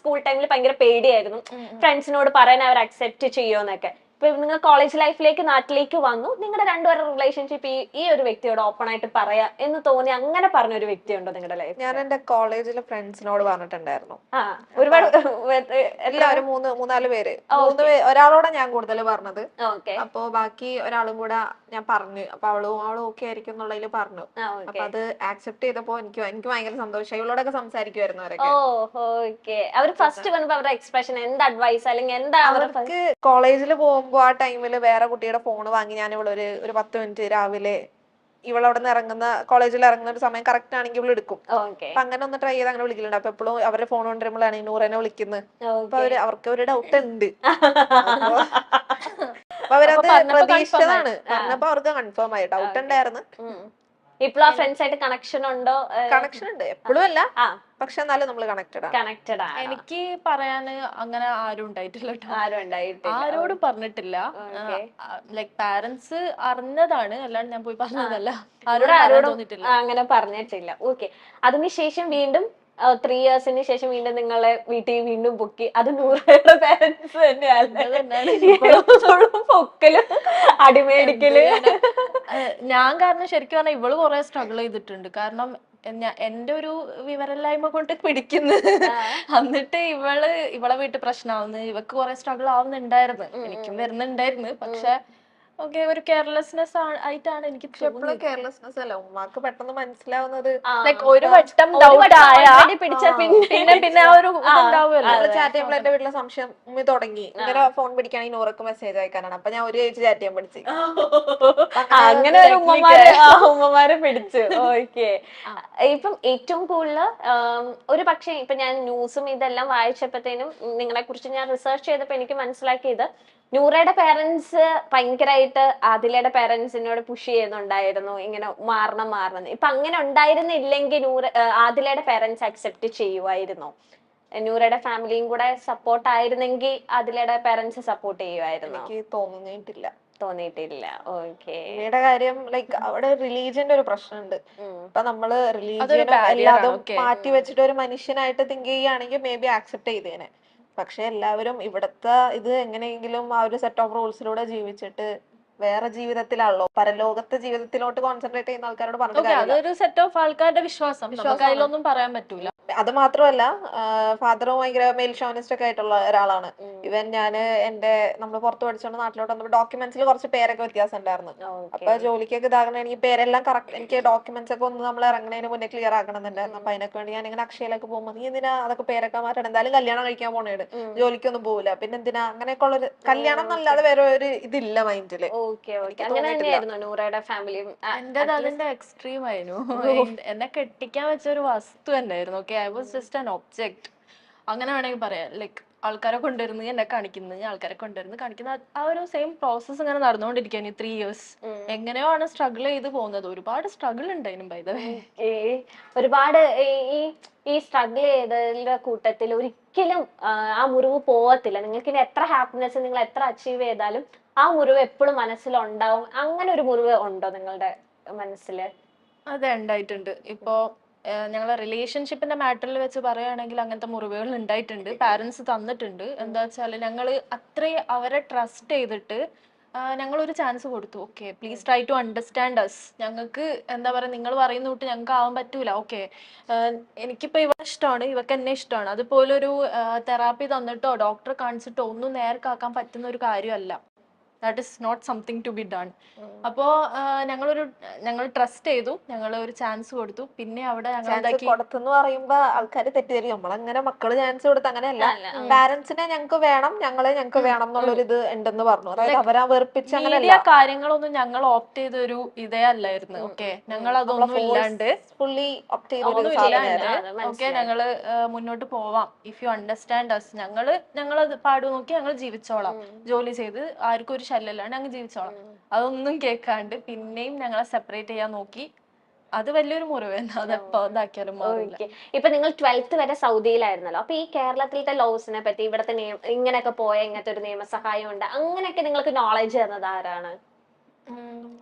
School ടൈമിൽ ഭയങ്കര പേടിയായിരുന്നു ഫ്രണ്ട്സിനോട് പറയാൻ അവർ അക്സെപ്റ്റ് ചെയ്യുമെന്നൊക്കെ. ഇപ്പൊ നിങ്ങൾ കോളേജ് ലൈഫിലേക്ക് നാട്ടിലേക്ക് വന്നു, നിങ്ങളുടെ രണ്ടുപേരുടെ റിലേഷൻഷിപ്പ് ഈ ഒരു വ്യക്തിയോട് ഓപ്പൺ ആയിട്ട് പറയാ എന്ന് തോന്നി അങ്ങനെ പറഞ്ഞൊരു വ്യക്തിയുണ്ടോ നിങ്ങളുടെ ലൈഫ്? ഞാൻ എന്റെ കോളേജിലെ ഫ്രണ്ട്സിനോട് പറഞ്ഞിട്ടുണ്ടായിരുന്നു. ഒരുപാട് എല്ലാവരും മൂന്നാല് പേര്, ഒരാളോടെ ഞാൻ കൂടുതൽ പറഞ്ഞത്. അപ്പൊ ബാക്കി ഒരാളും കൂടെ ഞാൻ പറഞ്ഞു. അപ്പൊ അവളും ഓക്കെ ആയിരിക്കും എന്നുള്ളതിൽ പറഞ്ഞു. അപ്പൊ അത് ആക്സെപ്റ്റ് ചെയ്തപ്പോ എനിക്ക് ഭയങ്കര സന്തോഷമായി. ഇവളോടൊക്കെ സംസാരിക്കുമായിരുന്നു അവരൊക്കെ. അവർ ഫസ്റ്റ് വന്നപ്പോ അവരുടെ എക്സ്പ്രഷൻ എന്ത് അഡ്വൈസ് അല്ലെങ്കിൽ എന്താ അവർക്ക് കോളേജിൽ പോകുമ്പോ ആ ടൈമില് വേറെ കുട്ടിയുടെ ഫോൺ വാങ്ങി ഞാൻ ഇവളൊരു 10 മിനിറ്റ് രാവിലെ ഇവളവിടെ നിന്ന് ഇറങ്ങുന്ന കോളേജിൽ ഇറങ്ങുന്ന ഒരു സമയം കറക്റ്റ് ആണെങ്കിൽ ഇവള് എടുക്കും. അപ്പൊ അങ്ങനെ ഒന്ന് ട്രൈ ചെയ്ത് അങ്ങനെ വിളിക്കലുണ്ട്. അപ്പൊ എപ്പോഴും അവരുടെ ഫോൺ കൊണ്ടുവരുമ്പോഴാണ് നൂറനെ വിളിക്കുന്നത്. അപ്പൊ അവർക്ക് ഒരു ഡൗട്ട് ഉണ്ട്. അപ്പൊ അവരത് പ്രതീക്ഷിച്ചതാണ്. പറഞ്ഞപ്പോ അവർക്ക് കൺഫേം ആയി. ഡൗട്ട് ഉണ്ടായിരുന്നു. ഇപ്പോഴും ആ ഫ്രണ്ട്സ് ആയിട്ട് കണക്ഷൻ ഉണ്ടോ? കണക്ഷൻ ഉണ്ട്, എപ്പോഴും അല്ല, പക്ഷെ എന്നാലും നമ്മൾ കണക്റ്റഡ് ആണ്. എനിക്ക് പറയാന് അങ്ങനെ ആരും ഉണ്ടായിട്ടില്ല കേട്ടോ. ആരോടും പറഞ്ഞിട്ടില്ല. ലൈക് പാരന്റ്സ് അറിഞ്ഞതാണ്, അല്ലാണ്ട് ഞാൻ പോയി പറഞ്ഞതല്ല. ആരോടും അങ്ങനെ പറഞ്ഞിട്ടില്ല. ഓക്കെ. അതിനുശേഷം വീണ്ടും 3 ഇയേഴ്സിന് ശേഷം വീണ്ടും നിങ്ങളെ വീട്ടിൽ വീണ്ടും പൊക്കി. അത് നൂറയുടെ പാരന്റ്സ് തന്നെയാണ് പൊക്കലും അടിമേടിക്കല്. ഞാൻ കാരണം ശരിക്കും പറഞ്ഞാൽ ഇവള് കുറെ സ്ട്രഗിൾ ചെയ്തിട്ടുണ്ട്. കാരണം എന്റെ ഒരു വിവരമില്ലായ്മ കൊണ്ട് പിടിക്കുന്നത്. എന്നിട്ട് ഇവളെ വീട്ടിൽ പ്രശ്നമാവുന്നു, ഇവക്ക് കുറെ സ്ട്രഗിൾ ആവുന്നുണ്ടായിരുന്നു, എനിക്കും വരുന്നുണ്ടായിരുന്നു. പക്ഷെ ഓക്കെ, ഒരു കെയർലെസ്നെസ് ആയിട്ടാണ് എനിക്ക് തോന്നുന്നത്. കെയർലെസ്നെസ് അല്ല, ഉമ്മാക്ക് പെട്ടെന്ന് മനസ്സിലാവുന്നത്. ലൈക് ഒരു വട്ടം ഡൗട്ട് ആയ പിന്നെ ആ ഒരു ഇതുണ്ടാവുമല്ലോ. ചാറ്റ് ചെയ്യുമ്പോൾ എന്റെ വീട്ടിലെ സംശയം തുടങ്ങി. ഇങ്ങനെ ഫോൺ പിടിക്കുകയാണെങ്കിൽ നൂറക്ക് മെസ്സേജ് അയക്കാനാണ്. അപ്പൊ ഞാൻ ഒരു ചാറ്റ് ചെയ്യാൻ പഠിച്ചു. അങ്ങനെ ഒരു ഉമ്മമാരെ പിടിച്ചു. ഓക്കെ. ഇപ്പം ഏറ്റവും കൂടുതൽ ഒരു പക്ഷേ ഇപ്പൊ ഞാൻ ന്യൂസും ഇതെല്ലാം വായിച്ചപ്പോഴത്തേനും നിങ്ങളെ കുറിച്ച് ഞാൻ റിസർച്ച് ചെയ്തപ്പോ എനിക്ക് മനസ്സിലാക്കിയത് നൂറയുടെ പേരൻസ് ഭയങ്കരമായിട്ട് ആദിലയുടെ പേരൻസിനോട് പുഷ് ചെയ്യുന്നുണ്ടായിരുന്നു, ഇങ്ങനെ മാറണം. ഇപ്പൊ അങ്ങനെ ഉണ്ടായിരുന്നില്ലെങ്കിൽ ആദിലയുടെ പേരൻസ് അക്സെപ്റ്റ് ചെയ്യുമായിരുന്നോ? നൂറയുടെ ഫാമിലിയും കൂടെ സപ്പോർട്ട് ആയിരുന്നെങ്കിൽ ആദിലയുടെ പേരൻസ് സപ്പോർട്ട് ചെയ്യുമായിരുന്നോ? എനിക്ക് തോന്നിയിട്ടില്ല. ഓക്കെ. ഇവയുടെ കാര്യം ലൈക്ക് അവിടെ റിലീജിയന്റെ ഒരു പ്രശ്നമുണ്ട്. ഇപ്പൊ നമ്മള് റിലീജിയനും എല്ലാതും മാറ്റി വെച്ചിട്ട് ഒരു മനുഷ്യനായിട്ട് തിങ്ക് ചെയ്യുകയാണെങ്കിൽ മേ ബി ആക്സെപ്റ്റ് ചെയ്തേനെ. പക്ഷെ എല്ലാവരും ഇവിടത്തെ ഇത് എങ്ങനെയെങ്കിലും ആ ഒരു സെറ്റ് ഓഫ് റൂൾസിലൂടെ ജീവിച്ചിട്ട് വേറെ ജീവിതത്തിലാണല്ലോ, പരലോകത്തെ ജീവിതത്തിലോട്ട് കോൺസെൻട്രേറ്റ് ചെയ്യുന്ന ആൾക്കാരോട് പറഞ്ഞിട്ട് അതൊരു സെറ്റ് ഓഫ് ആൾക്കാരുടെ വിശ്വാസം, അതിലൊന്നും പറയാൻ പറ്റൂല. അത് മാത്രമല്ല, ഫാദറും ഭയങ്കര മെയിൽ ഷോനിസ്റ്റ് ഒക്കെ ആയിട്ടുള്ള ഒരാളാണ്. ഇവൻ നമ്മൾ പുറത്ത് പഠിച്ചോണ്ട് നാട്ടിലോട്ട് വന്നപ്പോൾ ഡോക്യുമെന്റ്സിൽ കുറച്ച് പേരൊക്കെ വ്യത്യാസം ഉണ്ടായിരുന്നു. അപ്പൊ ജോലിക്കൊക്കെ ഇതാകണമെങ്കിൽ പേരെല്ലാം കറക്റ്റ്, എനിക്ക് ഡോക്യുമെന്റ്സ് ഒക്കെ ഒന്ന് നമ്മൾ ഇറങ്ങുന്നതിന് മുന്നേ ക്ലിയർ ആക്കണമെന്നുണ്ടായിരുന്നു. അപ്പൊ അതിനൊക്കെ വേണ്ടി ഞാൻ ഇങ്ങനെ അക്ഷയയിലൊക്കെ പോകുമ്പോൾ നീ എന്തിനാ അതൊക്കെ പേരൊക്കെ മാറ്റണം, എന്തായാലും കല്യാണം കഴിക്കാൻ പോണേട്, ജോലിക്കൊന്നും പോകില്ല, പിന്നെ എന്തിനാ അങ്ങനെയൊക്കെ ഉള്ളൊരു കല്യാണം എന്നല്ലാതെ വേറെ ഒരു ഇതില്ല മൈൻഡില്. അതിന്റെ എക്സ്ട്രീം ആയിരുന്നു. എന്നെ കെട്ടിക്കാൻ വെച്ച ഒരു വസ്തു തന്നെയായിരുന്നു. Okay, I was just an object, അങ്ങനെ വേണമെങ്കിൽ പറയാം. ലൈക്ക് ആൾക്കാരെ കൊണ്ടുവരുന്നത്, എന്നെ കാണിക്കുന്നത്, ആൾക്കാരെ കൊണ്ടുവരുന്നത് കാണിക്കുന്ന ആ ഒരു സെയിം പ്രോസസ് ഇങ്ങനെ നടന്നുകൊണ്ടിരിക്കുകയാണ് 3 ഇയേഴ്സ്. എങ്ങനെയോ ആണ് സ്ട്രഗിൾ ചെയ്ത് പോകുന്നത്. ഒരുപാട് സ്ട്രഗിൾ ഉണ്ടായിരുന്നു ബൈ ദ വേ. ഒരുപാട് ഈ സ്ട്രഗിൾ ചെയ്തതിന്റെ കൂട്ടത്തിൽ ഒരിക്കലും ആ മുറിവ് പോവത്തില്ല. നിങ്ങൾക്ക് ഇനി എത്ര ഹാപ്പിനെസ് നിങ്ങൾ എത്ര അച്ചീവ് ചെയ്താലും ആ മുറിവ് എപ്പോഴും മനസ്സിലുണ്ടാവും. അങ്ങനെ ഒരു മുറിവ് ഉണ്ടോ നിങ്ങളുടെ മനസ്സില്? അതെ, ഉണ്ടായിട്ടുണ്ട്. ഇപ്പോ ഞങ്ങളെ റിലേഷൻഷിപ്പിന്റെ മാറ്ററിൽ വെച്ച് പറയുകയാണെങ്കിൽ അങ്ങനത്തെ മുറിവുകൾ ഉണ്ടായിട്ടുണ്ട്. പാരന്റ്സ് തന്നിട്ടുണ്ട്. എന്താ വെച്ചാൽ ഞങ്ങൾ അത്രയും അവരെ ട്രസ്റ്റ് ചെയ്തിട്ട് ഞങ്ങളൊരു ചാൻസ് കൊടുത്തു. Okay, please try to understand us. ഞങ്ങൾക്ക് എന്താ പറയുക, നിങ്ങൾ പറയുന്ന തൊട്ട് ഞങ്ങൾക്ക് ആവാൻ പറ്റൂല. ഓക്കെ, എനിക്കിപ്പോൾ ഇവ ഇഷ്ടമാണ്, ഇവക്ക് എന്നെ ഇഷ്ടമാണ്. അതുപോലെ ഒരു തെറാപ്പി തന്നിട്ടോ ഡോക്ടറെ കാണിച്ചിട്ടോ ഒന്നും നേർക്കാക്കാൻ പറ്റുന്ന ഒരു കാര്യമല്ല. That is not something to be done. അപ്പോ ഞങ്ങൾ ട്രസ്റ്റ് ചെയ്തു, ഞങ്ങൾ ഒരു ചാൻസ് കൊടുത്തു. പിന്നെ അവിടെ കൊടുത്തെന്ന് പറയുമ്പോ ആൾക്കാർ തെറ്റിദ്ധരിക്കും, നമ്മളങ്ങനെ മക്കള് ചാൻസ് കൊടുത്ത് അങ്ങനെയല്ല. പാരന്റ്സിനെ ഞങ്ങൾക്ക് വേണം, ഞങ്ങൾക്ക് വേണം എന്നുള്ളൊരു ഇത് ഉണ്ടെന്ന് പറഞ്ഞു. അതായത് അവരാ വെറുപ്പിച്ച് അങ്ങനെയല്ല. കാര്യങ്ങളൊന്നും ഞങ്ങൾ ഓപ്റ്റ് ചെയ്ത ഒരു ഇതേ അല്ലായിരുന്നു. ഓക്കെ, ഞങ്ങൾ അതൊന്നും ഇല്ലാണ്ട് ഫുള്ളി ഓപ്റ്റ് ഓക്കെ, ഞങ്ങള് മുന്നോട്ട് പോവാം, ഇഫ് യു അണ്ടർസ്റ്റാൻഡ് അസ്. ഞങ്ങളത് പാടു നോക്കി ഞങ്ങൾ ജീവിച്ചോളാം, ജോലി ചെയ്ത് ആർക്കും ഒരു ശല്യമില്ലാണ്ട് ഞങ്ങൾ ജീവിച്ചോളാം. അതൊന്നും കേൾക്കാണ്ട് പിന്നെയും ഞങ്ങളെ സെപ്പറേറ്റ് ചെയ്യാൻ നോക്കി. അത് വലിയൊരു മുറിവ്. അതെപ്പോ ഇതാക്കിയാലും മാറില്ല. ഇപ്പൊ നിങ്ങൾ 12th വരെ സൗദിയിലായിരുന്നല്ലോ. അപ്പൊ ഈ കേരളത്തിലത്തെ ലോസിനെ പറ്റി, ഇവിടത്തെ ഇങ്ങനെയൊക്കെ പോയ ഇങ്ങനത്തെ ഒരു നിയമസഹായം ഉണ്ട്, അങ്ങനെയൊക്കെ നിങ്ങൾക്ക് നോളജ് തന്നത് ആരാണ്?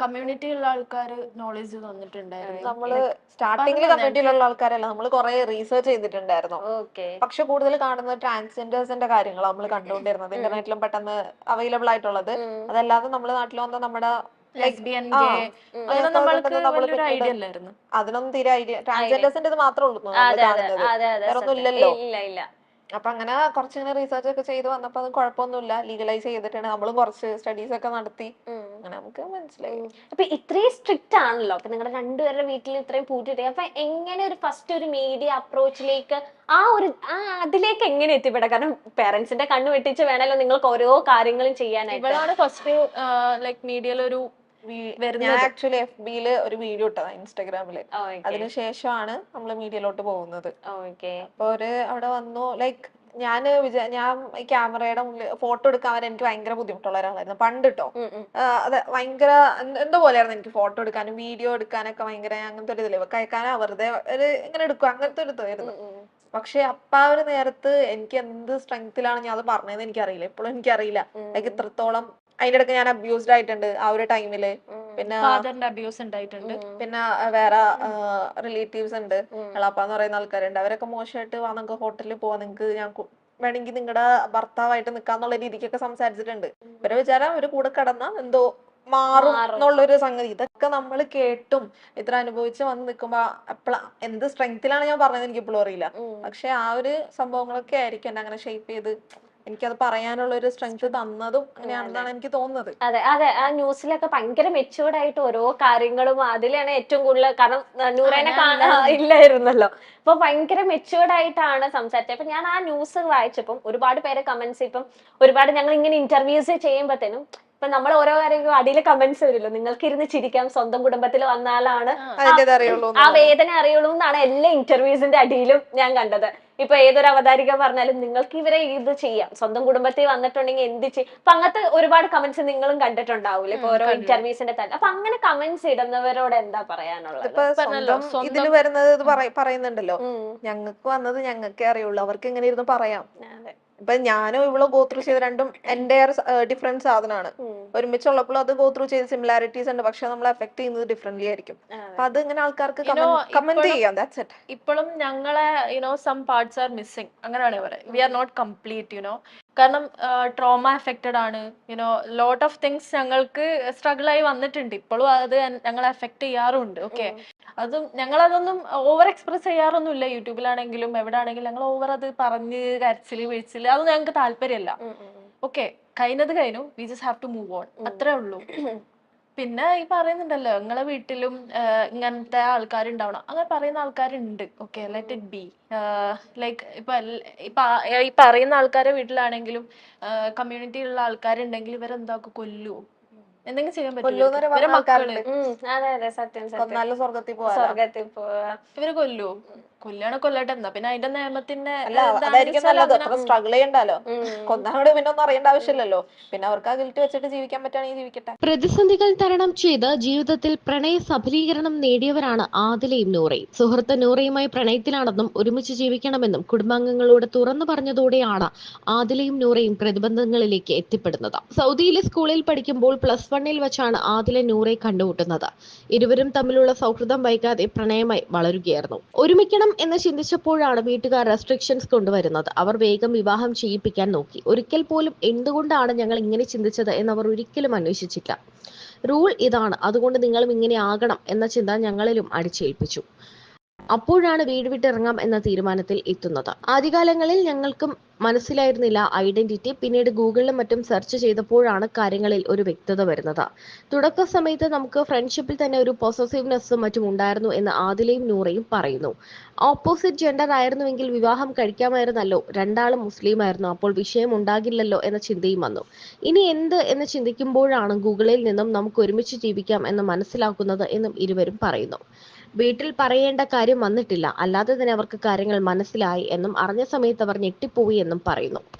കമ്മ്യൂണിറ്റിയിലുള്ള ആൾക്കാർ നോളേജ് തന്നിട്ടുണ്ടായിരുന്നു. നമ്മള് സ്റ്റാർട്ടിങ്ങിൽ കമ്മ്യൂണിറ്റിയിലുള്ള ആൾക്കാരല്ല, നമ്മൾ കുറെ റീസെർച്ച് ചെയ്തിട്ടുണ്ടായിരുന്നു. ഓക്കെ. പക്ഷെ കൂടുതൽ കാണുന്നത് ട്രാൻസ്ജെൻഡേഴ്സിന്റെ കാര്യങ്ങൾ നമ്മൾ കണ്ടുകൊണ്ടിരുന്നത്, ഇന്റർനെറ്റിലും പെട്ടെന്ന് അവൈലബിൾ ആയിട്ടുള്ളത്. അതല്ലാതെ നമ്മുടെ നാട്ടിൽ വന്ന നമ്മുടെ ലെസ്ബിയൻ, ആ, ഗേ അങ്ങനെ നമ്മൾക്ക് നമ്മള് വലിയൊരു പിന്നീട് ഐഡിയ അല്ലായിരുന്നു. അതിനൊന്നും തീരെ ഐഡിയ, ട്രാൻസ്ജെൻഡേഴ്സിന്റെ ഇത് മാത്രമേ ഉള്ളൂ നമ്മൾ അതെ അതെ കാണുന്നത്, അതെ അതെ വേറെ ഒന്നും സത്യം. ഇല്ലല്ലോ. ഇല്ല ഇല്ല. അപ്പൊ അങ്ങനെ കുറച്ചിങ്ങനെ റീസെർച്ച് ഒക്കെ ചെയ്ത് വന്നപ്പോ അത് കുഴപ്പമൊന്നുമില്ല, ലീഗലൈസ് ചെയ്തിട്ടുണ്ട്. നമ്മളും കുറച്ച് സ്റ്റഡീസ് ഒക്കെ നടത്തി, അങ്ങനെ നമുക്ക് മനസ്സിലായി. അപ്പൊ ഇത്രയും സ്ട്രിക്റ്റ് ആണല്ലോ, അപ്പൊ നിങ്ങളുടെ രണ്ടുപേരുടെ വീട്ടിൽ ഇത്രയും പൂട്ടിട്ട്, അപ്പൊ എങ്ങനെ ഒരു ഫസ്റ്റ് ഒരു മീഡിയ അപ്രോച്ചിലേക്ക് അതിലേക്ക് എങ്ങനെ എത്തിപ്പെടാം? കാരണം പേരൻസിന്റെ കണ്ണു വെട്ടിച്ച് വേണമല്ലോ നിങ്ങൾക്ക് ഓരോ കാര്യങ്ങളും ചെയ്യാനായിട്ട്. ഇവളാണ് ഫസ്റ്റ് ലൈക് മീഡിയയിൽ ഒരു ഞാൻ ആക്ച്വലി FB ഒരു വീഡിയോ ഇട്ടതാ ഇൻസ്റ്റാഗ്രാമില്, അതിനുശേഷമാണ് നമ്മള് മീഡിയയിലോട്ട് പോകുന്നത്. അപ്പൊ അവിടെ വന്നു, ലൈക്ക് ഞാൻ ഈ ക്യാമറയുടെ മുന്നിൽ ഫോട്ടോ എടുക്കാൻ വരെ എനിക്ക് ഭയങ്കര ബുദ്ധിമുട്ടുള്ള ഒരാളായിരുന്നു പണ്ട് ട്ടോ. അതെ, ഭയങ്കര എന്തോ പോലെയായിരുന്നു എനിക്ക് ഫോട്ടോ എടുക്കാനും വീഡിയോ എടുക്കാനൊക്കെ ഭയങ്കര അങ്ങനത്തെ ഒരു ഇതില്ലേ, കയക്കാനാ വെറുതെ ഒരു ഇങ്ങനെ എടുക്കും അങ്ങനത്തെ ഒരു ഇതായിരുന്നു. പക്ഷെ അപ്പ ആ ഒരു നേരത്ത് എനിക്ക് എന്ത് സ്ട്രെങ്ത്തിലാണ് ഞാൻ അത് പറഞ്ഞതെന്ന് എനിക്കറിയില്ല, ഇപ്പോഴും എനിക്കറിയില്ല. ലൈക്ക് ഇത്രത്തോളം അതിന്റെ ഇടയ്ക്ക് ഞാൻ അബ്യൂസ്ഡ് ആയിട്ടുണ്ട് ആ ഒരു ടൈമില്. പിന്നെ ഫാദറിന്റെ അബ്യൂസ് ഉണ്ടായിട്ടുണ്ട്. പിന്നെ വേറെ റിലേറ്റീവ്സ് ഉണ്ട്, എളാപ്പാന്ന് പറയുന്ന ആൾക്കാരുണ്ട്. അവരൊക്കെ മോശമായിട്ട് വാ നിങ്ങൾക്ക് ഹോട്ടലിൽ പോവാ, നിങ്ങൾക്ക് ഞാൻ വേണമെങ്കിൽ നിങ്ങളുടെ ഭർത്താവായിട്ട് നിക്കാന്നുള്ള രീതിക്കൊക്കെ സംസാരിച്ചിട്ടുണ്ട്. ഇവരെ വിചാരം ഒരു കൂടെ കിടന്ന എന്തോ മാറും എന്നുള്ളൊരു സംഗതി. ഇതൊക്കെ നമ്മൾ കേട്ടും ഇത്ര അനുഭവിച്ച് വന്ന് നിൽക്കുമ്പോ എന്ത് സ്ട്രെങ്ത്തിലാണ് ഞാൻ പറഞ്ഞത് എനിക്ക് ഇപ്പോഴും അറിയില്ല. പക്ഷെ ആ ഒരു സംഭവങ്ങളൊക്കെ ആയിരിക്കും എന്നെ അങ്ങനെ ഷേപ്പ് ചെയ്ത് എനിക്കത് പറയാനുള്ള ഒരു സ്ട്രെങ്ത് തന്നതും അങ്ങനെയാണെന്നാണ് എനിക്ക് തോന്നുന്നത്. അതെ അതെ, ആ ന്യൂസിലൊക്കെ ഭയങ്കര മെച്യൂർഡ് ആയിട്ട് ഓരോ കാര്യങ്ങളും അതിലാണ് ഏറ്റവും കൂടുതൽ. കാരണം നൂറേനെ ഇല്ലായിരുന്നല്ലോ, അപ്പൊ ഭയങ്കര മെച്യൂർഡ് ആയിട്ടാണ് സംസാരിച്ചത്. അപ്പൊ ഞാൻ ആ ന്യൂസ് വായിച്ചപ്പം ഒരുപാട് പേര് കമന്റ്സ്, ഇപ്പം ഒരുപാട് ഞങ്ങൾ ഇങ്ങനെ ഇന്റർവ്യൂസ് ചെയ്യുമ്പോഴത്തേനും ഇപ്പൊ നമ്മൾ ഓരോ കാര്യങ്ങളും അടിയിൽ കമന്റ്സ് വരുമല്ലോ, നിങ്ങൾക്ക് ഇരുന്ന് ചിരിക്കാം, സ്വന്തം കുടുംബത്തിൽ വന്നാലാണ് ആ വേദന അറിയുള്ളൂ എന്നാണ് എല്ലാ ഇന്റർവ്യൂസിന്റെ അടിയിലും ഞാൻ കണ്ടത്. ഇപ്പൊ ഏതൊരു അവതാരിക പറഞ്ഞാലും നിങ്ങൾക്ക് ഇവരെ ഇത് ചെയ്യാം, സ്വന്തം കുടുംബത്തിൽ വന്നിട്ടുണ്ടെങ്കിൽ എന്ത് ചെയ്യും. അപ്പൊ അങ്ങനത്തെ ഒരുപാട് കമന്റ്സ് നിങ്ങളും കണ്ടിട്ടുണ്ടാവൂലേ ഇപ്പൊ ഓരോ ഇന്റർവ്യൂസിന്റെ തന്നെ. അപ്പൊ അങ്ങനെ കമന്റ്സ് ഇടുന്നവരോട് എന്താ പറയാനുള്ളത്? ഇതിൽ വരുന്നത് ഇത് പറയുന്നുണ്ടല്ലോ, ഞങ്ങൾക്ക് വന്നത് ഞങ്ങൾക്കേ അറിയുള്ളൂ, അവർക്ക് എങ്ങനെ ഇരുന്ന് പറയാം. ഇപ്പൊ ഞാനും ഇവള് ഗോത്രൂ ചെയ്ത് രണ്ടും എന്റെ ഡിഫറെന്റ് സാധനമാണ്. ഒരുമിച്ചുള്ളപ്പോൾ അത് ഗോത്രൂ ചെയ്ത് സിമിലാരിറ്റീസ് ഉണ്ട്, പക്ഷെ നമ്മൾ എഫക്ട് ചെയ്യുന്നത് ഡിഫറെന്റ്ലി ആയിരിക്കും. അപ്പൊ അത് ഇങ്ങനെ ആൾക്കാർക്ക് കമന്റ് ചെയ്യാം. That's it. ഇപ്പോഴും ഞങ്ങളെ സം പാർട്സ് ആർ മിസ്സിംഗ്, അങ്ങനെയാണ് പറയുക. വി ആർ നോട്ട് കംപ്ലീറ്റ് കാരണം ട്രോമ എഫക്റ്റഡ് ആണ്. ലോട്ട് ഓഫ് തിങ്സ് ഞങ്ങൾക്ക് സ്ട്രഗിൾ ആയി വന്നിട്ടുണ്ട്. ഇപ്പോഴും അത് ഞങ്ങളെ എഫക്ട് ചെയ്യാറുണ്ട്. ഓക്കെ, അതും ഞങ്ങളതൊന്നും ഓവർ എക്സ്പ്രസ് ചെയ്യാറൊന്നുമില്ല, യൂട്യൂബിലാണെങ്കിലും എവിടെ ആണെങ്കിലും ഞങ്ങൾ ഓവർ അത് പറഞ്ഞ് കരച്ചില് വീഴ്ചില് അതൊന്നും ഞങ്ങൾക്ക് താല്പര്യമല്ല. ഓക്കെ, കഴിഞ്ഞത് കഴിഞ്ഞു, we just have to move on, അത്രേ ഉള്ളൂ. പിന്നെ ഈ പറയുന്നുണ്ടല്ലോ നിങ്ങളെ വീട്ടിലും ഇങ്ങനത്തെ ആൾക്കാരുണ്ടാവണം, അങ്ങനെ പറയുന്ന ആൾക്കാരുണ്ട്. Okay, let it be. Like ഇപ്പൊ ഈ പറയുന്ന ആൾക്കാരെ വീട്ടിലാണെങ്കിലും കമ്മ്യൂണിറ്റിയിലുള്ള ആൾക്കാരുണ്ടെങ്കിൽ ഇവരെന്താക്കും, കൊല്ലുവോ, എന്തെങ്കിലും ചെയ്യാൻ പറ്റില്ല. ഇവരെ മക്കള് ഇവര് കൊല്ലുവോ? കൊല്ലാണ് കൊല്ലട്ടെ, എന്നാ പിന്നെ അതിന്റെ നിയമത്തിന്റെ സ്ട്രഗിൾ ചെയ്യണ്ടല്ലോ, കൊന്നോട് പിന്നെ ഒന്നും അറിയേണ്ട ആവശ്യമില്ലല്ലോ. പിന്നെ അവർക്ക് ആ ഗിൽറ്റ് വെച്ചിട്ട് ജീവിക്കാൻ പറ്റുകയാണെങ്കിൽ ജീവിക്കട്ടെ. പ്രതിസന്ധികൾ തരണം ചെയ്ത് ജീവിതത്തിൽ പ്രണയ സഫലീകരണം നേടിയവരാണ് ആദിലയും നൂറയും. സുഹൃത്ത് നൂറയുമായി പ്രണയത്തിലാണെന്നും ഒരുമിച്ച് ജീവിക്കണമെന്നും കുടുംബാംഗങ്ങളോട് തുറന്നു പറഞ്ഞതോടെയാണ് ആദിലയും നൂറയും പ്രതിബന്ധങ്ങളിലേക്ക് എത്തിപ്പെടുന്നത്. സൗദിയിലെ സ്കൂളിൽ പഠിക്കുമ്പോൾ +1 വെച്ചാണ് ആദില നൂറയെ കണ്ടുമുട്ടുന്നത്. ഇരുവരും തമ്മിലുള്ള സൗഹൃദം വൈകാതെ പ്രണയമായി വളരുകയായിരുന്നു. ഒരുമിക്കണം എന്ന് ചിന്തിച്ചപ്പോഴാണ് വീട്ടുകാർ റെസ്ട്രിക്ഷൻസ് കൊണ്ടുവരുന്നത്. അവർ വേഗം വിവാഹം ചെയ്യിപ്പിക്കാൻ നോക്കി. ഒരിക്കൽ പോലും എന്തുകൊണ്ടാണ് ഞങ്ങൾ ഇങ്ങനെ ചിന്തിച്ചത് എന്നവർ ഒരിക്കലും അന്വേഷിച്ചില്ല. റൂൾ ഇതാണ്, അതുകൊണ്ട് നിങ്ങളും ഇങ്ങനെ ആകണം എന്ന ചിന്ത ഞങ്ങളിലും അടിച്ചേൽപ്പിച്ചു. അപ്പോഴാണ് വീട് വിട്ടിറങ്ങാം എന്ന തീരുമാനത്തിൽ എത്തുന്നത്. ആദ്യകാലങ്ങളിൽ ഞങ്ങൾക്കും മനസ്സിലായിരുന്നില്ല ഐഡന്റിറ്റി. പിന്നീട് ഗൂഗിളിലും മറ്റും സെർച്ച് ചെയ്തപ്പോഴാണ് കാര്യങ്ങളിൽ ഒരു വ്യക്തത വരുന്നത്. തുടക്ക സമയത്ത് നമുക്ക് ഫ്രണ്ട്ഷിപ്പിൽ തന്നെ ഒരു പൊസസീവ്നെസ്സും മറ്റും ഉണ്ടായിരുന്നു എന്ന് ആദിലയും നൂറയും പറയുന്നു. ഓപ്പോസിറ്റ് ജെൻഡർ ആയിരുന്നുവെങ്കിൽ വിവാഹം കഴിക്കാമായിരുന്നല്ലോ, രണ്ടാളും മുസ്ലിം ആയിരുന്നു, അപ്പോൾ വിഷയം ഉണ്ടാകില്ലല്ലോ എന്ന ചിന്തയും വന്നു. ഇനി എന്ത് എന്ന് ചിന്തിക്കുമ്പോഴാണ് ഗൂഗിളിൽ നിന്നും നമുക്ക് ഒരുമിച്ച് ജീവിക്കാം എന്ന് മനസ്സിലാക്കുന്നത് എന്നും ഇരുവരും പറയുന്നു. വീട്ടിൽ പറയേണ്ട കാര്യം വന്നിട്ടില്ല, അല്ലാതെ തന്നെ അവർക്ക് കാര്യങ്ങൾ മനസ്സിലായി എന്നും അറിഞ്ഞ സമയത്ത് അവർ ഞെട്ടിപ്പോയി എന്നും പറയുന്നു.